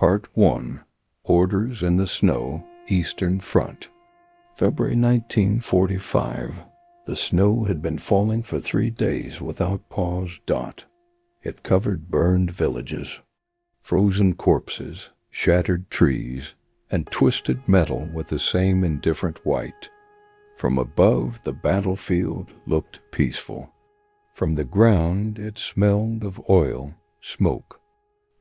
Part 1. Orders in the Snow, Eastern Front. February 1945. The snow had been falling for 3 days without pause. It covered burned villages, frozen corpses, shattered trees, and twisted metal with the same indifferent white. From above, the battlefield looked peaceful. From the ground, it smelled of oil, smoke,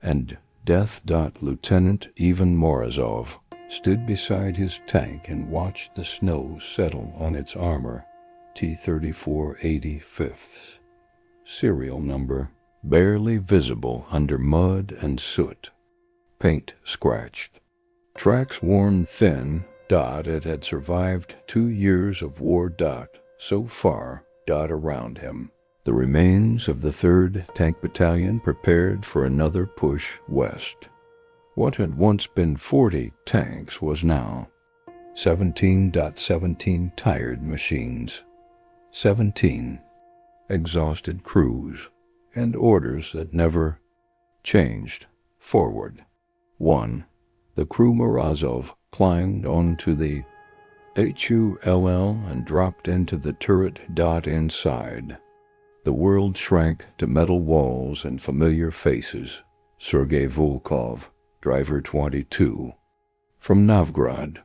and death. Lieutenant Ivan Morozov stood beside his tank and watched the snow settle on its armor. T-34 85th. Serial number barely visible under mud and soot. Paint scratched. Tracks worn thin. It had survived 2 years of war. So far. Around him. The remains of the 3rd Tank Battalion prepared for another push west. What had once been 40 tanks was now 17 tired machines, 17 exhausted crews, and orders that never changed. Forward. 1. The crew Morozov climbed onto the HULL and dropped into the turret. Inside. The world shrank to metal walls and familiar faces. Sergei Volkov, driver 22, from Novgorod,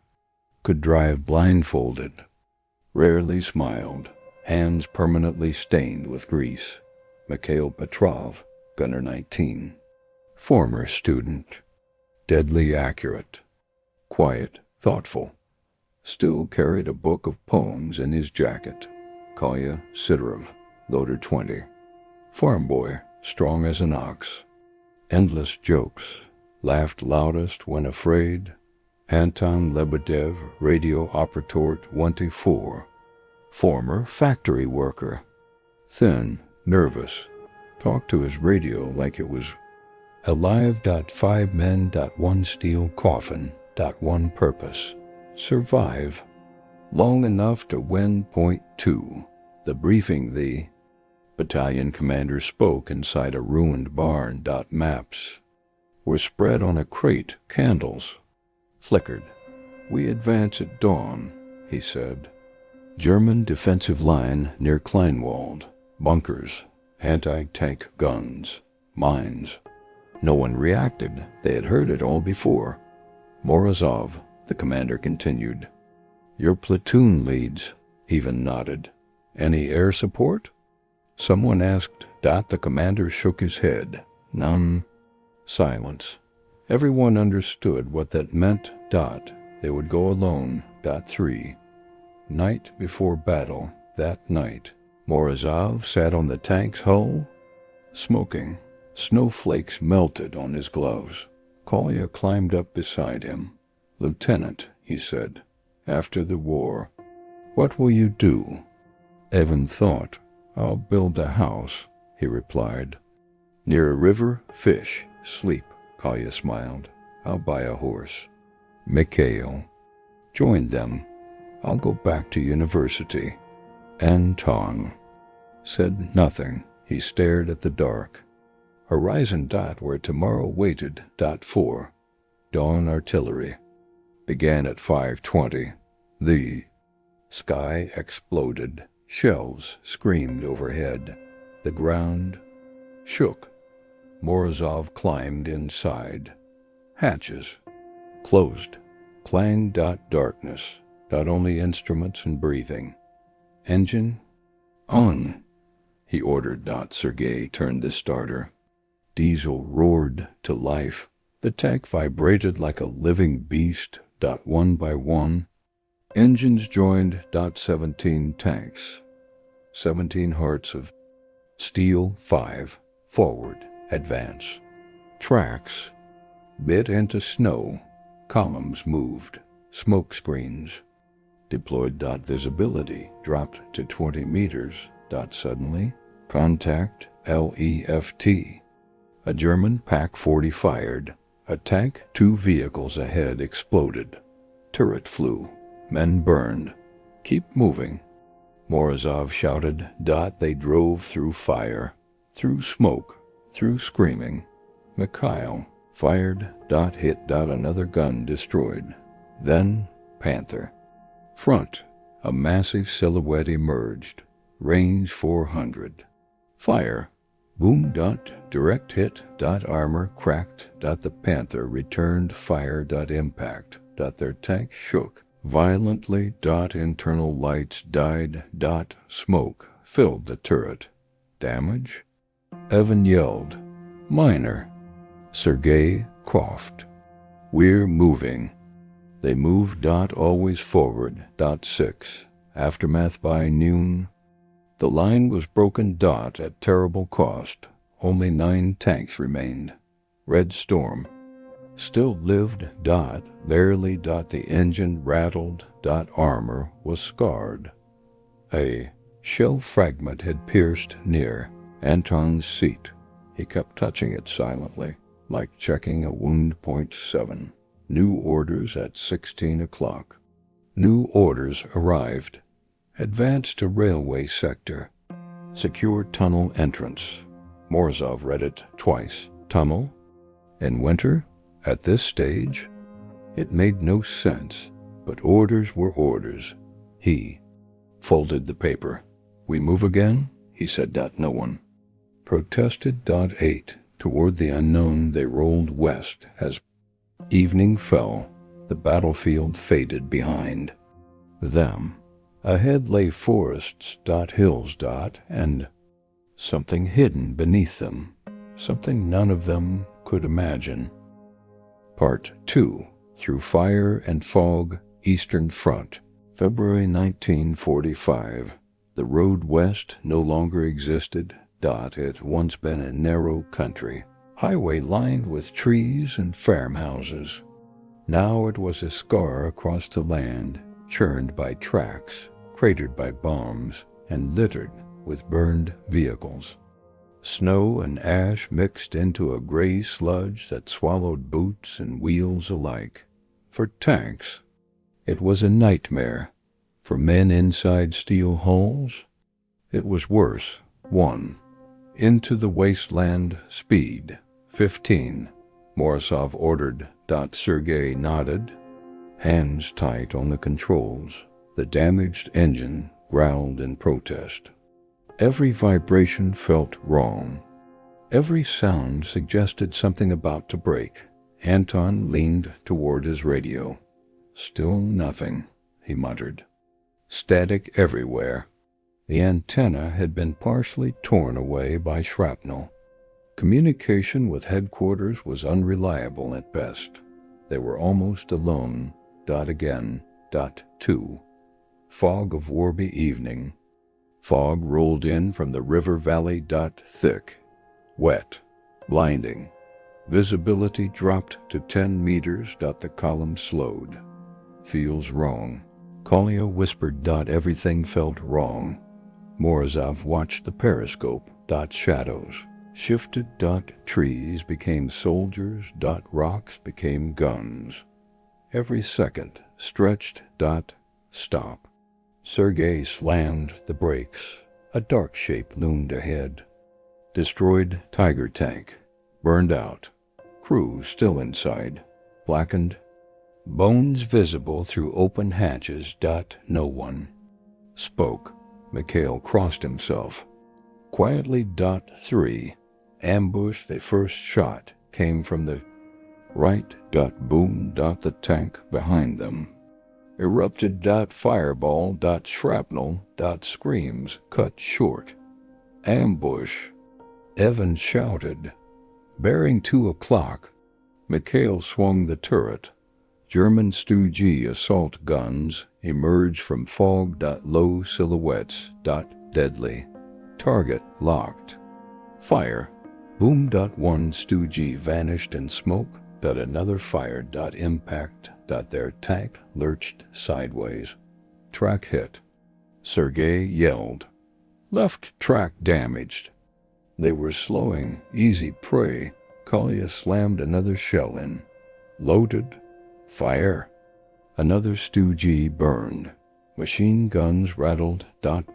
could drive blindfolded, rarely smiled, hands permanently stained with grease. Mikhail Petrov, gunner 19, former student, deadly accurate, quiet, thoughtful, still carried a book of poems in his jacket. Kolya Sidorov, loader 20, farm boy, strong as an ox, endless jokes, laughed loudest when afraid. Anton Lebedev, radio operator 24, former factory worker, thin, nervous, talked to his radio like it was alive. 5 men. 1 steel coffin. 1 purpose. Survive. Long enough to win. Point 2. The briefing. The battalion commander spoke inside a ruined barn. Maps were spread on a crate. Candles flickered. We advance at dawn, he said. German defensive line near Kleinwald. Bunkers, anti-tank guns, mines. No one reacted. They had heard it all before. Morozov, the commander continued. Your platoon leads. Ivan nodded. Any air support? Someone asked. The commander shook his head. None. Silence. Everyone understood what that meant. They would go alone. 3. Night before battle. That night, Morozov sat on the tank's hull, smoking. Snowflakes melted on his gloves. Kolya climbed up beside him. Lieutenant, he said, after the war, what will you do? Evan thought. I'll build a house, he replied. Near a river, fish, sleep, Kolya smiled. I'll buy a horse. Mikhail joined them. I'll go back to university. Anton said nothing. He stared at the dark. Horizon. Where tomorrow waited. 4. Dawn artillery. Began at 5:20. The sky exploded. Shells screamed overhead. The ground shook. Morozov climbed inside. Hatches closed. Clang. Darkness. Only instruments and breathing. Engine on, he ordered. Sergei turned the starter. Diesel roared to life. The tank vibrated like a living beast. 1 by 1. Engines joined. 17 tanks. 17 hearts of steel. 5. Forward. Advance. Tracks bit into snow. Columns moved. Smoke screens. Deployed. Visibility dropped to 20 meters. Suddenly, contact. LEFT. A German PaK-40 fired. A tank 2 vehicles ahead exploded. Turret flew. Men burned. Keep moving. Morozov shouted. They drove through fire, through smoke, through screaming. Mikhail Fired. Hit. Another gun destroyed. Then Panther. Front. A massive silhouette emerged. Range 400. Fire. Boom. Direct hit. Armor cracked. The Panther returned fire. Impact. Their tank shook violently. Internal lights died. Smoke filled the turret. Damage? Evan yelled. Minor. Sergei coughed. We're moving. They moved. Always forward. 6. Aftermath by noon. The line was broken. At terrible cost. Only 9 tanks remained. Red Storm still lived. Barely. The engine rattled. Armor was scarred. A shell fragment had pierced near Anton's seat. He kept touching it silently, like checking a wound. Point 7. New orders at 16 o'clock. New orders arrived. Advance to railway sector. Secure tunnel entrance. Morozov read it twice. Tunnel? In winter? At this stage? It made no sense, but orders were orders. He folded the paper. We move again? He said. No one protested. 8. Toward the unknown they rolled west. As evening fell, the battlefield faded behind them. Ahead lay forests. Hills. And something hidden beneath them. Something none of them could imagine. Part 2. Through Fire and Fog, Eastern Front. February 1945. The road west no longer existed. It had once been a narrow country, highway lined with trees and farmhouses. Now it was a scar across the land, churned by tracks, cratered by bombs, and littered with burned vehicles. Snow and ash mixed into a gray sludge that swallowed boots and wheels alike. For tanks, it was a nightmare. For men inside steel hulls, it was worse. 1. Into the wasteland. Speed 15. Morozov ordered. Sergei nodded, hands tight on the controls. The damaged engine growled in protest. Every vibration felt wrong. Every sound suggested something about to break. Anton leaned toward his radio. Still nothing, he muttered. Static everywhere. The antenna had been partially torn away by shrapnel. Communication with headquarters was unreliable at best. They were almost alone. Again. 2. Fog of Warby evening. Fog rolled in from the river valley. Thick, wet, blinding. Visibility dropped to 10 meters. The column slowed. Feels wrong. Kolya whispered. Everything felt wrong. Morozov watched the periscope. Shadows shifted. Trees became soldiers. Rocks became guns. Every second stretched. Stop. Sergei slammed the brakes. A dark shape loomed ahead. Destroyed Tiger tank. Burned out. Crew still inside. Blackened. Bones visible through open hatches. No one spoke. Mikhail crossed himself. Quietly. 3. Ambush. The first shot came from the right. Boom. The tank behind them erupted. Fireball. Shrapnel. Screams cut short. Ambush. Evan shouted. Bearing 2 o'clock, Mikhail swung the turret. German Stu-G assault guns emerged from fog. Low silhouettes. Deadly. Target locked. Fire. Boom. 1 Stu-G vanished in smoke. Another fired. Impact. Their tank lurched sideways. Track hit. Sergei yelled. Left track damaged. They were slowing. Easy prey. Kolya slammed another shell in. Loaded. Fire. Another Stu-G burned. Machine guns rattled.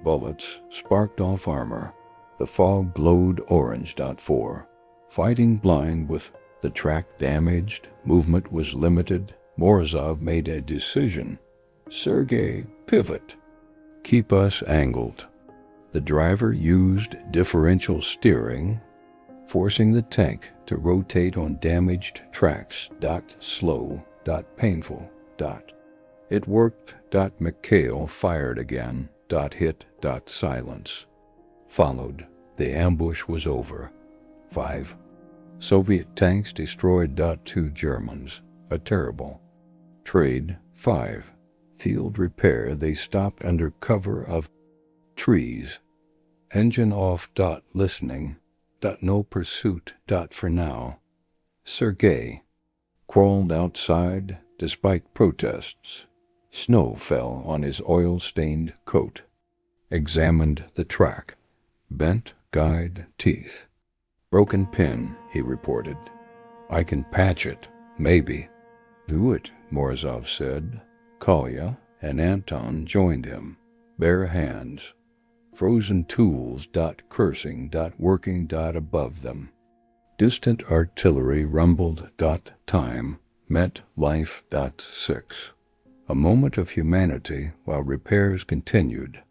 Bullets sparked off armor. The fog glowed orange. 4. Fighting blind with The track damaged, movement was limited. Morozov made a decision. Sergei, pivot. Keep us angled. The driver used differential steering, forcing the tank to rotate on damaged tracks. Slow, painful. It worked. Mikhail fired again. Hit. Silence. Followed. The ambush was over. 5. Soviet tanks destroyed. 2 Germans. A terrible trade. 5. Field repair. They stopped under cover of trees. Engine off. Listening. No pursuit. For now. Sergei crawled outside despite protests. Snow fell on his oil-stained coat. Examined the track. Bent guide teeth. Broken pin, he reported. I can patch it, maybe. Do it, Morozov said. Kolya and Anton joined him, bare hands. Frozen tools. Cursing. Working. Above them. Distant artillery rumbled. Time meant life. 6. A moment of humanity while repairs continued.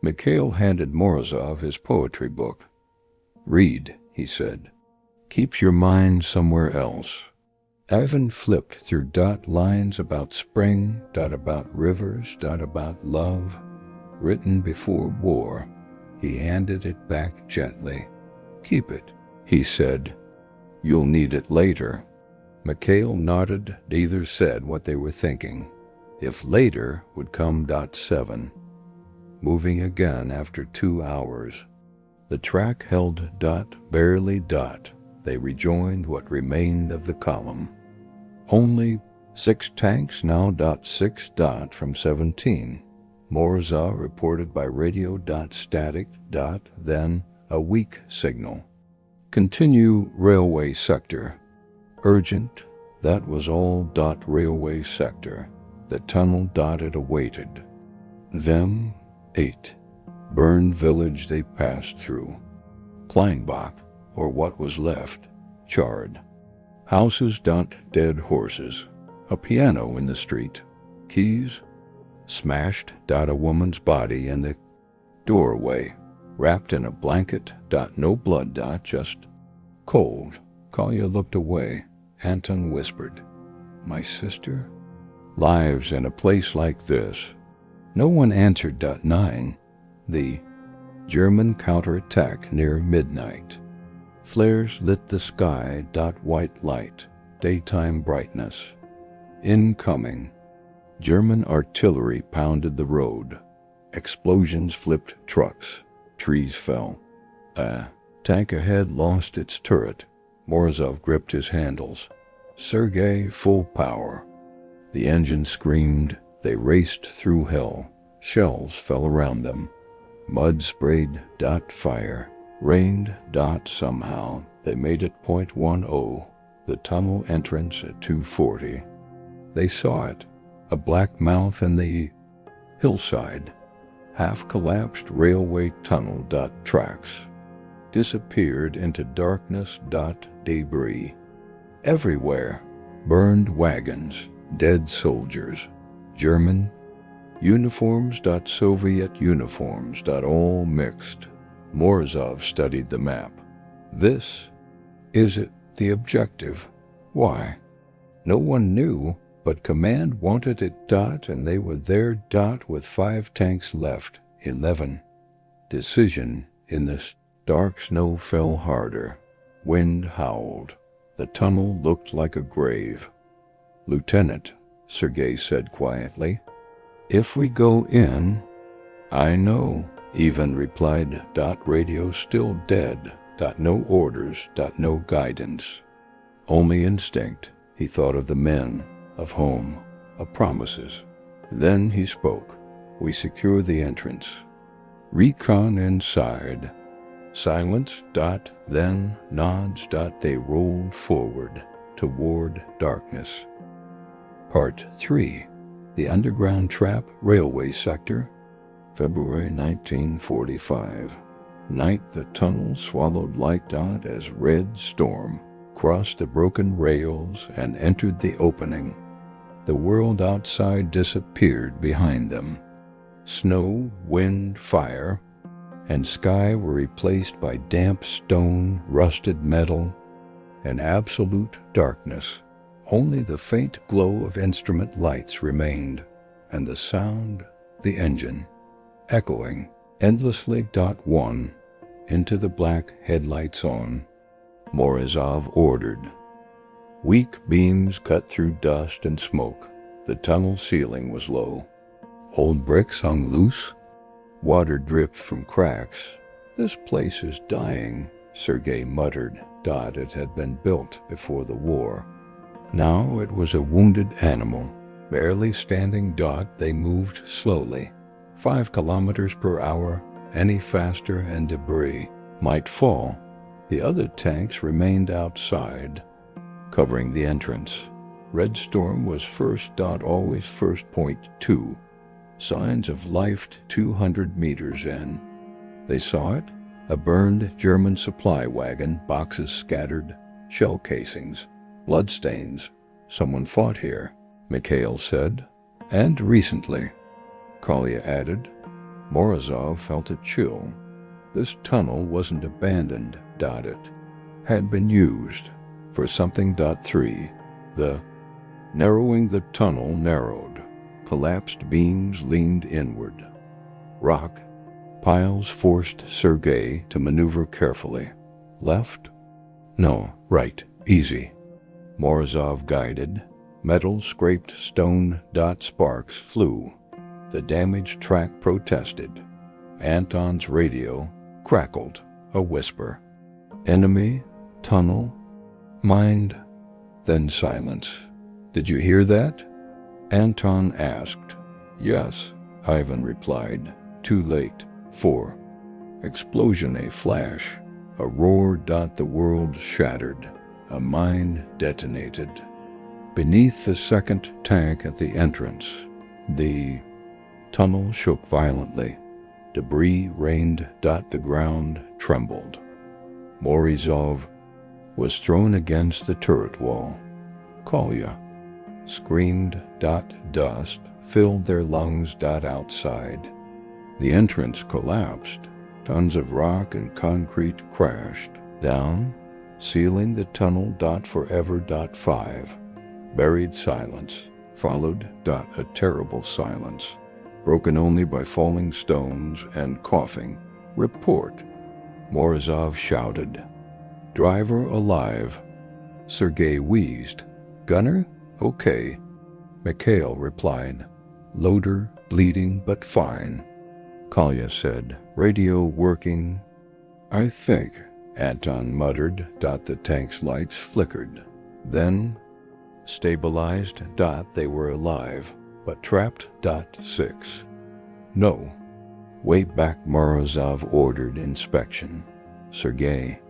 Mikhail handed Morozov his poetry book. Read, he said. Keeps your mind somewhere else. Ivan flipped through. Lines about spring. About rivers. About love. Written before war. He handed it back gently. Keep it, he said. You'll need it later. Mikhail nodded. Neither said what they were thinking. If later would come. 7. Moving again after 2 hours. The track held. Barely. They rejoined what remained of the column. Only 6 tanks now. 6. From 17. Morozov reported by radio. Static. Then a weak signal. Continue railway sector. Urgent. That was all. Railway sector. The tunnel. It awaited. Them. 8. Burned village they passed through. Kleinbach, or what was left, charred. Houses. Dead horses. A piano in the street. Keys. Smashed. A woman's body in the doorway, wrapped in a blanket. No blood. Just cold. Kolya looked away. Anton whispered, My sister? Lives in a place like this. No one answered. 9. The German counterattack near midnight. Flares lit the sky. White light. Daytime brightness. Incoming. German artillery pounded the road. Explosions flipped trucks. Trees fell. A tank ahead lost its turret. Morozov gripped his handles. Sergei, full power. The engine screamed. They raced through hell. Shells fell around them. Mud sprayed. Fire. Rained. Somehow. They made it. .10. The tunnel entrance at 2:40. They saw it. A black mouth in the hillside. Half-collapsed railway tunnel. Tracks. Disappeared into darkness. Debris. Everywhere. Burned wagons. Dead soldiers. German uniforms. Soviet uniforms. All mixed. Morozov studied the map. This is it the objective? Why? No one knew, but command wanted it. And they were there. With 5 tanks left. 11. Decision in the dark. Snow fell harder. Wind howled. The tunnel looked like a grave. Lieutenant, Sergei said quietly, if we go in... I know, Ivan replied. Radio still dead. No orders. No guidance. Only instinct. He thought of the men, of home, of promises. Then he spoke. We secure the entrance. Recon inside. Silence. Then nods. They rolled forward toward darkness. Part 3. The Underground Trap Railway Sector. February 1945. Night. The tunnel swallowed light. As red storm. crossed the broken rails, and entered the opening. The world outside disappeared behind them. Snow, wind, fire, and sky were replaced by damp stone, rusted metal, and absolute darkness. Only the faint glow of instrument lights remained, and the sound, the engine, echoing endlessly. 1. Into the black headlights on, Morozov ordered. Weak beams cut through dust and smoke. The tunnel ceiling was low. Old bricks hung loose. Water dripped from cracks. This place is dying, Sergei muttered. It had been built before the war. Now it was a wounded animal, barely standing. They moved slowly, 5 kilometers per hour. Any faster and debris might fall. The other tanks remained outside, covering the entrance. Red Storm was first. Always first. Point 2. Signs of life 200 meters in. They saw it. A burned German supply wagon, boxes scattered, shell casings, bloodstains. Someone fought here, Mikhail said. And recently, Kolya added. Morozov felt a chill. This tunnel wasn't abandoned. It had been used for something. 3. The narrowing. The tunnel narrowed. Collapsed beams leaned inward. Rock piles forced Sergei to maneuver carefully. Left? No, right. Easy. Morozov guided. Metal scraped stone. Sparks flew. The damaged track protested. Anton's radio crackled. A whisper. Enemy, tunnel, mind, then silence. Did you hear that? Anton asked. Yes, Ivan replied. Too late. 4. Explosion. A flash. A roar. The world shattered. A mine detonated. Beneath the second tank at the entrance, the tunnel shook violently. Debris rained. The ground trembled. Morozov was thrown against the turret wall. Kolya screamed. Dust filled their lungs. Outside, the entrance collapsed. Tons of rock and concrete crashed down, sealing the tunnel. Forever. 5. Buried silence followed. A terrible silence, broken only by falling stones and coughing. Report. Morozov shouted. Driver alive. Sergei wheezed. Gunner? Okay. Mikhail replied. Loader bleeding but fine. Kolya said. Radio working. I think, Anton muttered. The tank's lights flickered. Then stabilized. They were alive, but trapped. 6. No. Way back. Morozov ordered inspection. Sergei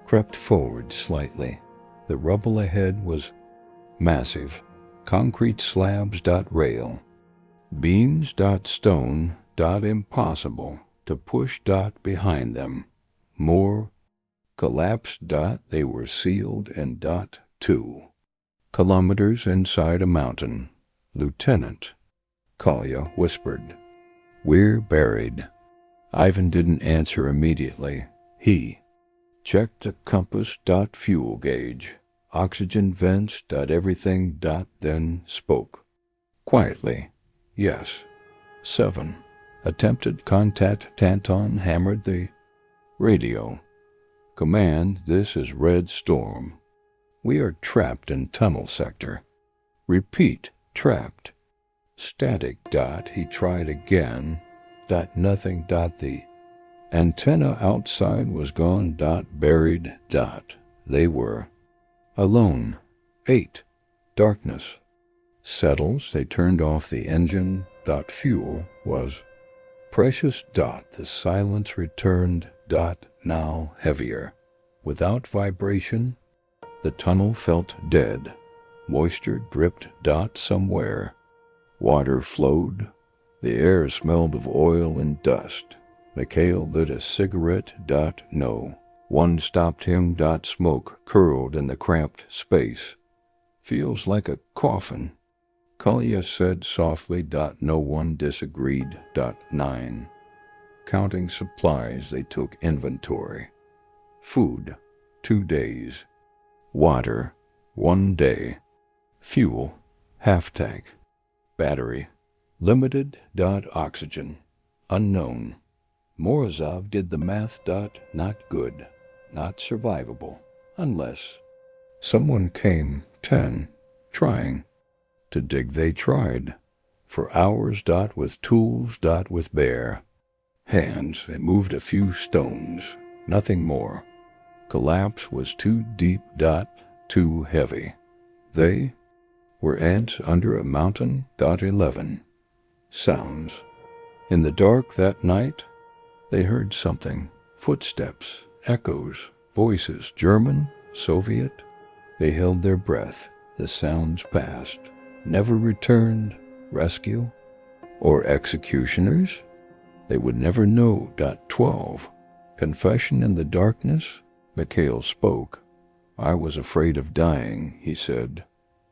crept forward slightly. The rubble ahead was massive. Concrete slabs. Rail. Beams. Stone. Impossible to push. Behind them. More. Collapsed. They were sealed. And 2 kilometers inside a mountain. Lieutenant, Kolya whispered. We're buried. Ivan didn't answer immediately. He checked the compass. Fuel gauge. Oxygen vents. Everything. Then spoke. Quietly. Yes. 7. Attempted contact. Anton hammered the radio. Command, this is Red Storm. We are trapped in tunnel sector. Repeat, trapped. Static. He tried again. Nothing. The antenna outside was gone. Buried. They were alone. 8. Darkness. Settles. They turned off the engine. Fuel was precious. The silence returned. Now heavier. Without vibration, the tunnel felt dead. Moisture dripped. Somewhere. Water flowed. The air smelled of oil and dust. Mikhail lit a cigarette. No. One stopped him. Smoke curled in the cramped space. Feels like a coffin. Kolya said softly. No one disagreed. 9. Counting supplies, they took inventory. Food, 2 days. Water, 1 day. Fuel, half tank. Battery, limited. Oxygen, unknown. Morozov did the math. Not good, not survivable, unless someone came. 10. Trying. To dig they tried. For hours. With tools. With bare hands they moved a few stones, nothing more. Collapse was too deep. Too heavy. They were ants under a mountain. 11. Sounds. In the dark that night, they heard something. Footsteps, echoes, voices, German, Soviet. They held their breath. The sounds passed. Never returned. Rescue? Or executioners? They would never know. 12. Confession in the darkness? Mikhail spoke. I was afraid of dying, he said.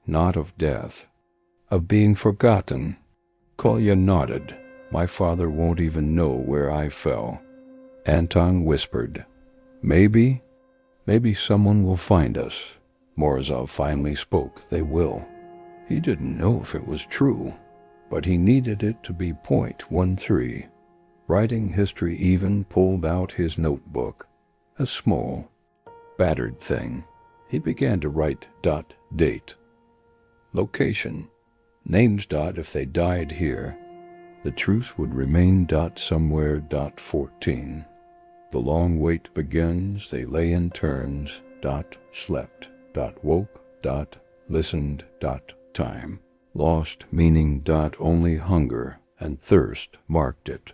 Not of death. Of being forgotten. Kolya nodded. My father won't even know where I fell. Anton whispered. Maybe someone will find us. Morozov finally spoke. They will. He didn't know if it was true, but he needed it to be. 13. Writing history. Even pulled out his notebook. A small, battered thing. He began to write. Date. Location. Names. If they died here, the truth would remain. Somewhere. 14. The long wait begins. They lay in turns. Slept. Woke. Listened. Time. Lost meaning. Only hunger and thirst marked it.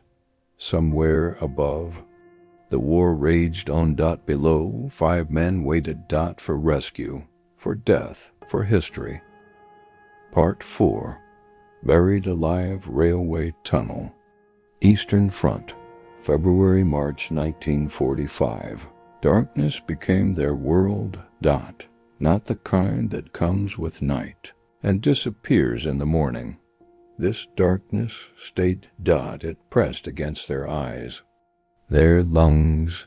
Somewhere above, the war raged on. Below, 5 men waited. For rescue, for death, for history. Part 4. Buried alive. Railway tunnel. Eastern Front. February-March 1945. Darkness became their world. Not the kind that comes with night and disappears in the morning. This darkness stayed. It pressed against their eyes, their lungs,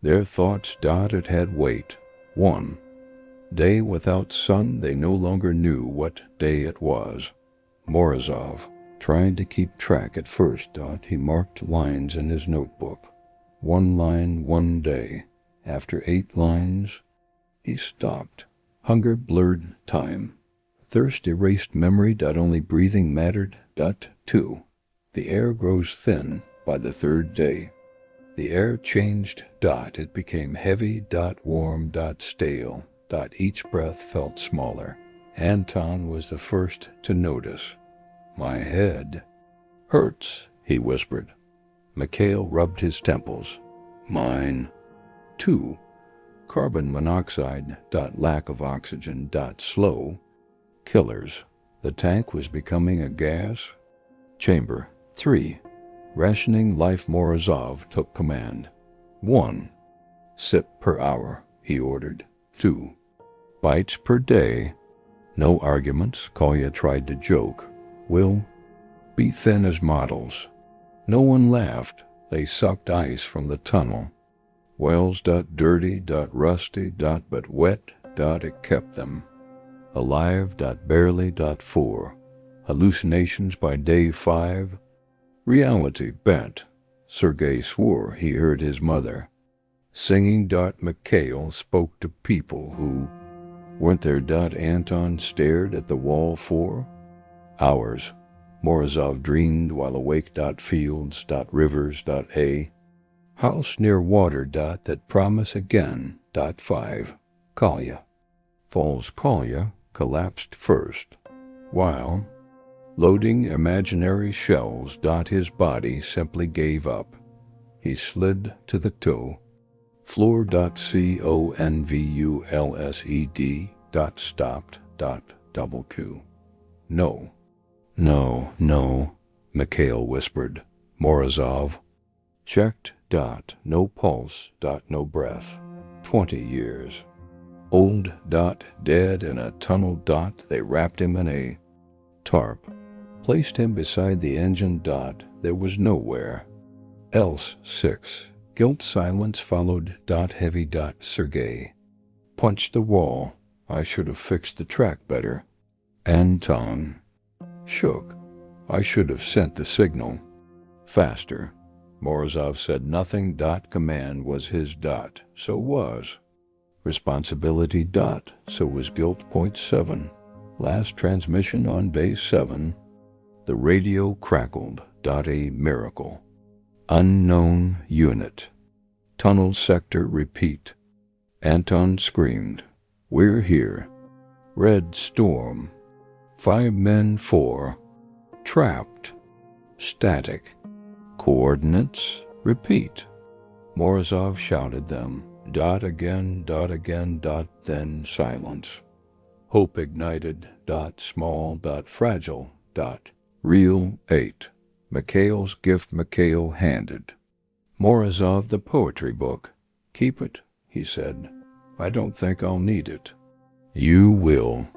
their thoughts. It had weight. 1. Day without sun. They no longer knew what day it was. Morozov tried to keep track at first. He marked lines in his notebook. 1 line, 1 day. After 8 lines, he stopped. Hunger blurred time. Thirst erased memory. Only breathing mattered. 2. The air grows thin by the 3rd day. The air changed. It became heavy. Warm. Stale. Each breath felt smaller. Anton was the first to notice. My head hurts, he whispered. Mikhail rubbed his temples. Mine, too. Carbon monoxide. Lack of oxygen. Slow. Killers. The tank was becoming a gas chamber. 3. Rationing life. Morozov took command. 1. Sip per hour, he ordered. 2. Bites per day. No arguments. Kolya tried to joke. We'll be thin as models. No one laughed. They sucked ice from the tunnel. Wells. Dirty. Rusty. But wet. It kept them alive. Barely. 4. Hallucinations by day 5. Reality bent. Sergei swore he heard his mother singing. Mikhail spoke to people who weren't there. Anton stared at the wall for hours. Morozov dreamed while awake. Fields. Rivers. A house near water. That promise again. 5. Kolya. Falls. Kolya collapsed first, while loading imaginary shells. His body simply gave up. He slid to the toe. Floor. Convulsed. Stopped. Double Q. No. No, Mikhail whispered. Morozov checked. No pulse. No breath. 20 years. Old dot dead in a tunnel dot. They wrapped him in a tarp, placed him beside the engine dot. There was nowhere else. 6. Guilt silence followed dot heavy dot. Sergei punched the wall. I should have fixed the track better. Anton shook. I should have sent the signal faster. Morozov said nothing. Dot command was his dot. So was responsibility dot. So was guilt. Point 7. Last transmission on base 7. The radio crackled. Dot a miracle. Unknown unit. Tunnel sector. Repeat. Anton screamed. We're here. Red storm. 5 men. 4. Trapped. Static. Coordinates. Repeat. Morozov shouted them. Dot again. Dot again. Dot. Then silence. Hope ignited. Dot small. Dot fragile. Dot real. 8. Mikhail's gift. Mikhail handed Morozov the poetry book. Keep it, he said. I don't think I'll need it. You will,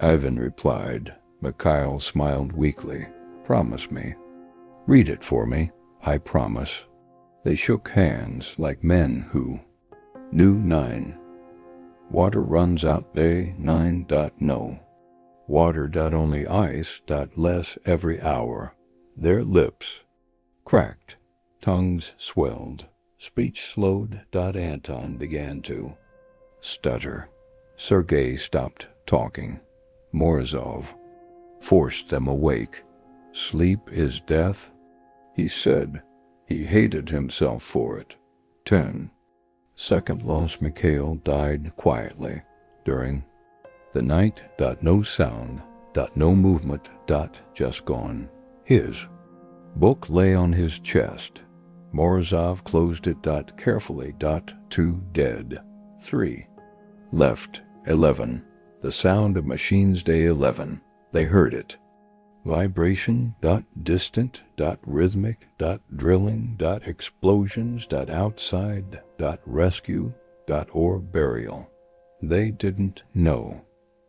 Ivan replied. Mikhail smiled weakly. Promise me. Read it for me. I promise. They shook hands like men who knew. 9. Water runs out day. 9. No. Water. Only ice. Less every hour. Their lips cracked. Tongues swelled. Speech slowed. Anton began to stutter. Sergei stopped talking. Morozov forced them awake. Sleep is death, he said. He hated himself for it. 10. Second loss. Mikhail died quietly during the night. No sound. No movement. Just gone. His book lay on his chest. Morozov closed it. Carefully. 2 dead. 3. Left. 11. The sound of machines. Day 11. They heard it. Vibration. Distant. Rhythmic. Drilling. Explosions. Outside. Rescue. Or burial. They didn't know.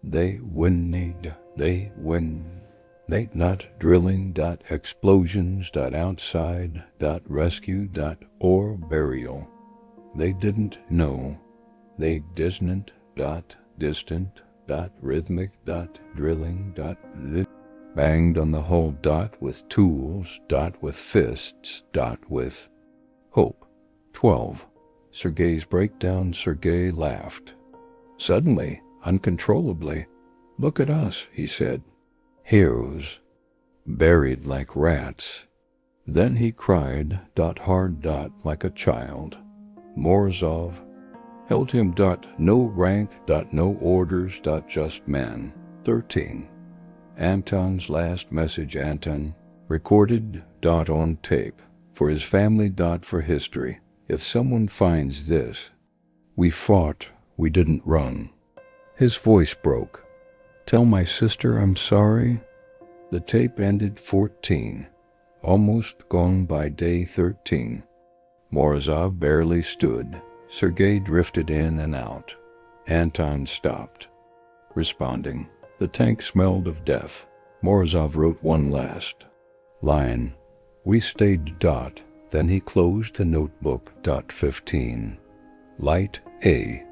They whinnied. They win. They not drilling. Explosions. Outside. Rescue. Or burial. They didn't know. They dissonant. Distant. Rhythmic. Drilling. Banged on the whole. With tools. With fists. With hope. 12. Sergei's breakdown. Sergei laughed. Suddenly, uncontrollably. Look at us, he said. Heroes. Buried like rats. Then he cried. Hard. Like a child. Morozov held him. No rank. No orders. Just man. 13. Anton's last message. Anton recorded. On tape. For his family. For history. If someone finds this. We fought. We didn't run. His voice broke. Tell my sister I'm sorry. The tape ended. 14. Almost gone by day 13. Morozov barely stood. Sergei drifted in and out. Anton stopped, responding. The tank smelled of death. Morozov wrote one last line. We stayed. Then he closed the notebook. 15. Light A.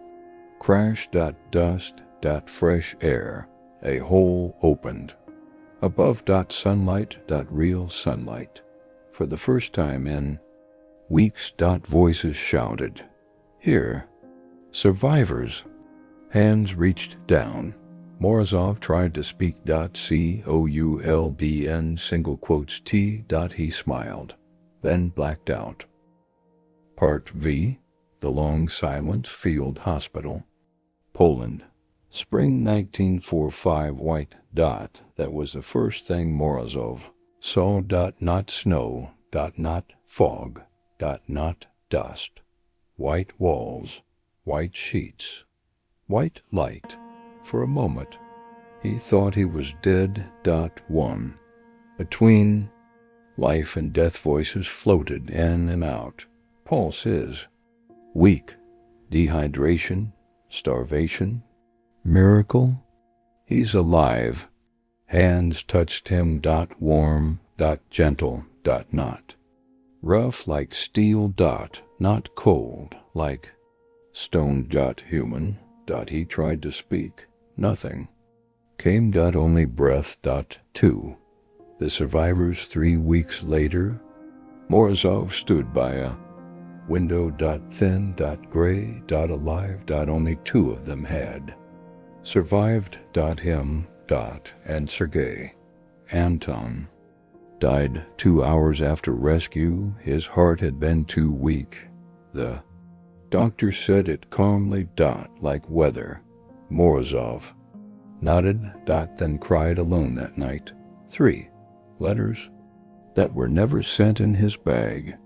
Crash. Dust. Fresh air. A hole opened. Above. Sunlight. Real sunlight. For the first time in weeks. Voices shouted. Here. Survivors. Hands reached down. Morozov tried to speak. COULBN single quotes T. He smiled. Then blacked out. Part V. The Long Silence. Field Hospital. Poland. Spring 1945. White. That was the first thing Morozov saw. Not snow. Not fog. Not dust. White walls. White sheets. White light. For a moment, he thought he was dead. 1. Between life and death voices floated in and out. Pulse is weak. Dehydration, starvation, miracle. He's alive. Hands touched him, warm, gentle, not. Rough like steel, not cold like stone, human. He tried to speak. Nothing. Came, only breath, two. The survivors 3 weeks later. Morozov stood by a window, thin, gray, alive, only 2 of them had survived, him, and Sergei. Anton died 2 hours after rescue. His heart had been too weak. The doctor said it calmly, like weather. Morozov nodded, then cried alone that night. 3 letters that were never sent in his bag.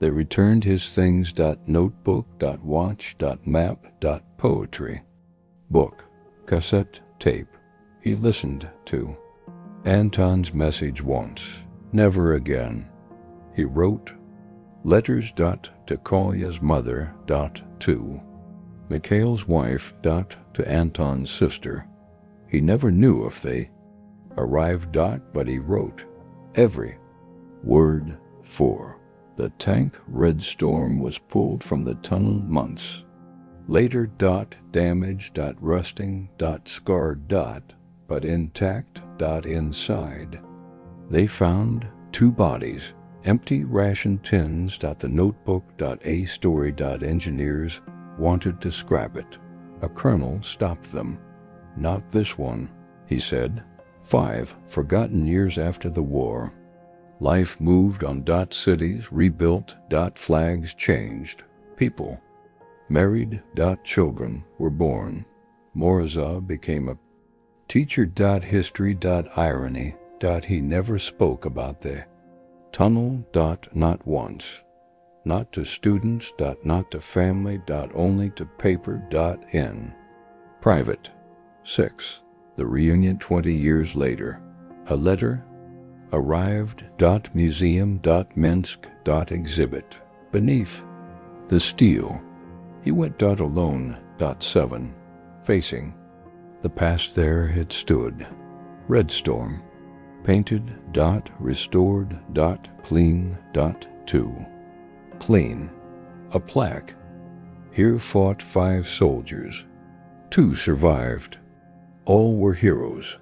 They returned his things, notebook, watch, map, poetry, book, cassette, tape. He listened to Anton's message once, never again. He wrote letters, to Kolya's mother, to Mikhail's wife, to Anton's sister. He never knew if they arrived, but he wrote every word. For the tank Red Storm was pulled from the tunnel months later, damaged, rusting, scarred, but intact, inside. They found 2 bodies, empty ration tins, the notebook, a story, engineers wanted to scrap it. A colonel stopped them. Not this one, he said. 5 forgotten years after the war. Life moved on, cities rebuilt, flags changed. People married, children were born. Morozov became a teacher, history, irony, he never spoke about the tunnel, not once. Not to students, not to family, only to paper, in private. 6. The reunion 20 years later. A letter arrived, museum, Minsk, exhibit. Beneath the steel. He went, alone, 7. Facing the past there had stood. Red Storm. Painted, restored, clean, 2. Clean. A plaque. Here fought 5 soldiers. 2 survived. All were heroes.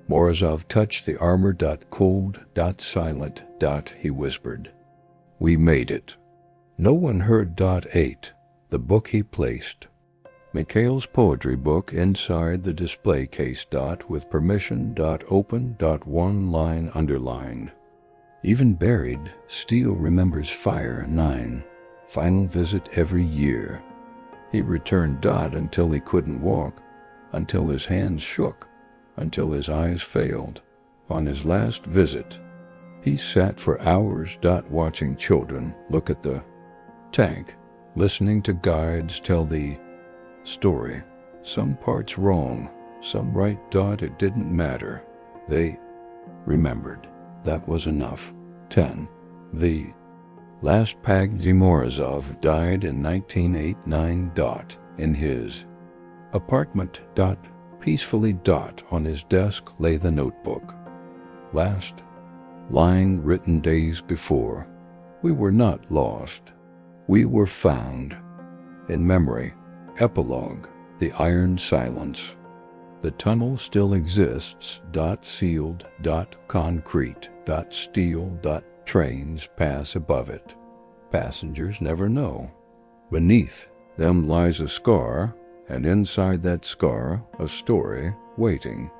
Morozov touched the armor, cold, silent, he whispered. We made it. No one heard, 8. The book he placed. Mikhail's poetry book inside the display case, with permission, open, 1 line underlined. Even buried, steel remembers fire, 9. Final visit every year. He returned, until he couldn't walk, until his hands shook, until his eyes failed. On his last visit, he sat for hours, watching children look at the tank, listening to guides tell the story. Some parts wrong, some right, it didn't matter. They remembered. That was enough. 10. The last Pagdi Morozov died in 1989. In his apartment, peacefully, on his desk lay the notebook. Last line written days before. We were not lost. We were found. In memory. Epilogue. The iron silence. The tunnel still exists, sealed, concrete, steel, trains pass above it. Passengers never know. Beneath them lies a scar, and inside that scar, a story waiting.